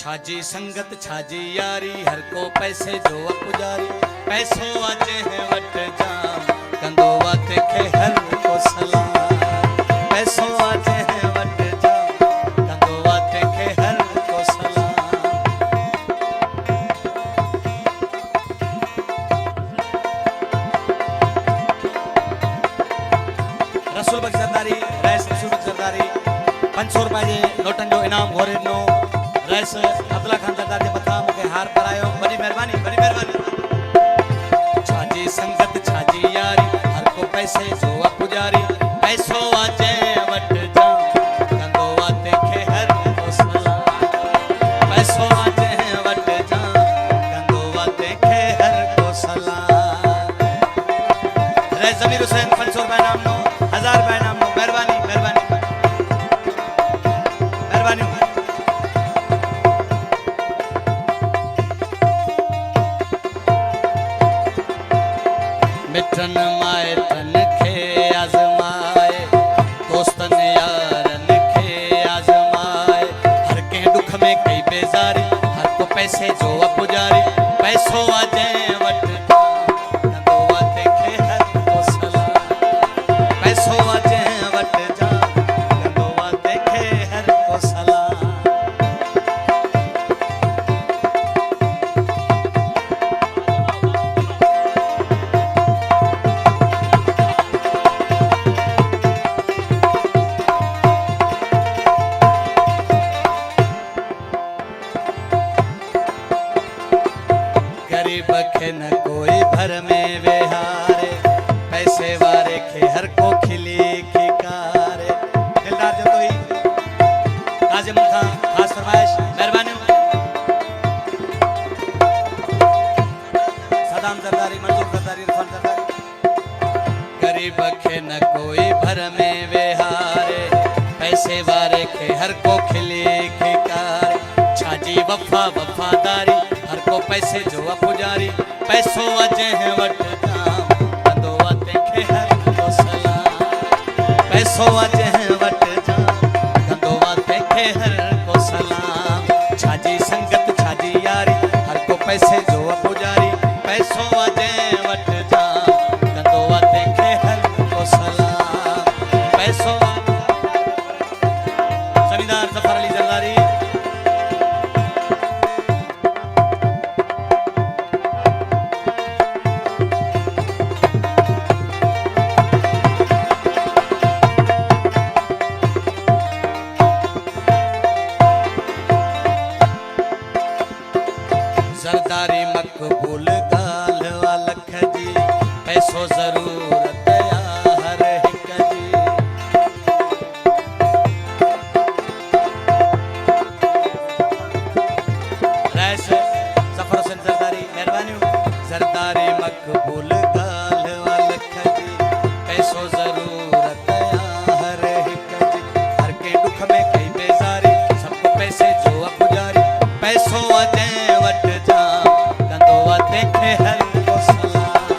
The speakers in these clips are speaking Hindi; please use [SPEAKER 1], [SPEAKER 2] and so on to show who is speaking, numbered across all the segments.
[SPEAKER 1] छाजी संगत छाजी यारी, हर को पैसे जो पुजारी, पैसों आजे है वट जाम, कंदो वाते के हर को सलाम, पैसों आजे है वट जाम, कंदो वाते के हर को सलाम। रसूल बख्श सरदारी, रईस रसूल बख्श सरदारी 500 रुपए जे नोटन जो इनाम घोरे नो। रईस अब्दुल्ला खान सरदार जे मथा मुखे हार परायो, बड़ी मेहरबानी, बड़ी मेहरबानी। छाजी संगत छाजी यारी, हर को पैसे जो पुजारी, पैसों आजे वट जाम, कंदो वाते के हर को सलाम, पैसों आजे वट जाम, कंदो वाते के हर को सलाम। रईस जमीर हुसैन 500 रुपए नाम नो, 1000 रुपए नाम नो, मेहरबानी मेहरबानी मेहरबानी। मिठन माइटन खे आजमाए, दोस्तन यारन खे आजमाए, हर के दुख में कई बेजारी, हर को पैसे जो पुजारी, पैसों आजे वट जाम, कंदो वाते के हर को सलाम, पैसों आजे वट जाम, कंदो वाते के हर को सलाम। गरीब के न कोई भर में विहारे, पैसे वारे के हर को खिली खिकारे। दिलदार जो कोई काजिम खान खास फरमाइश, मेहरबानी। सदाम जरदारी, मंजूर जरदारी, इरफान जरदारी। गरीब के न कोई भर में विहारे, पैसे वारे के हर को खिली खिकारे, छाजी वफा वफादारी, हर को पैसे जो पुजारी, पैसों आजे है वट जाम, कंदो वाते के हर को सलाम, पैसों आजे है वट जाम, कंदो वाते के हर को सलाम। छाजी संगत छाजी यारी, हर को पैसे जो पुजारी, पैसों आजे वट जाम, कंदो वाते के हर को सलाम, पैसों। जमींदार जफर अली जरदारी। जरदारी मकबूल गाल वालख जी, पैसों जरूरत या हर हिक जी। रईस जफर हुसैन जरदारी, मेहरबानी। जरदारी मकबूल गाल वालख जी, पैसों जरूरत या हर हिक जी, हर के दुख में कई बेजारी, सबको पैसे जो पुजारी, पैसों आजे वट जाम, कंदो वाते के हर को सलाम,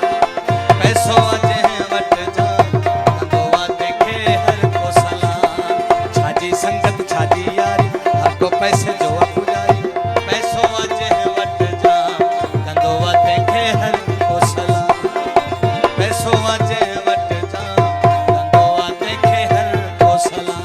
[SPEAKER 1] पैसों आजे वट जाम, कंदो वाते के हर को सलाम। छाजी संगत छाजी यारी, हर को पैसे जो पुजारी, पैसों आजे वट जाम, कंदो वाते के हर को सलाम, पैसों आजे वट जाम, कंदो वाते के हर को सलाम।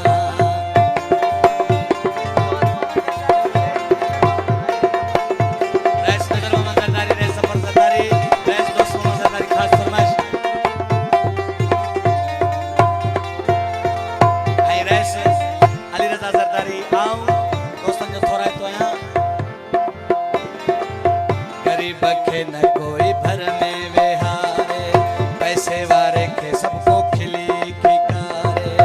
[SPEAKER 1] गरीब के न कोई भर में विहारे, पैसे वारे के सबको खिली खिकारे।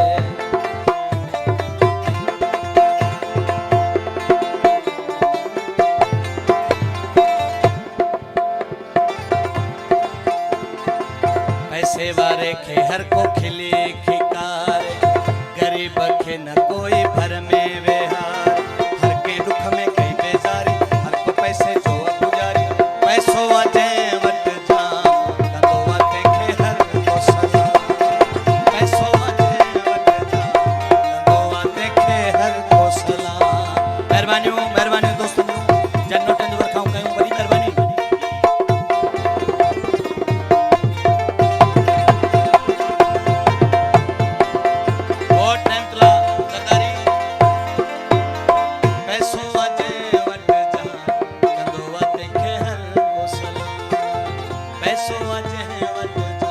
[SPEAKER 1] पैसे वारे के हर को खिली खिकारे, गरीब के न कोई भर में विहारे, हर के दुख में कई बेजारी, हर को पैसे जो पुजारी, पैसों आजे वट जाम, कंदो वाते के हर को सलाम, पैसों आजे वट जाम, कंदो वाते के हर को सलाम। मेहरबानी मेहरबानी दोस्तों। वाजे वट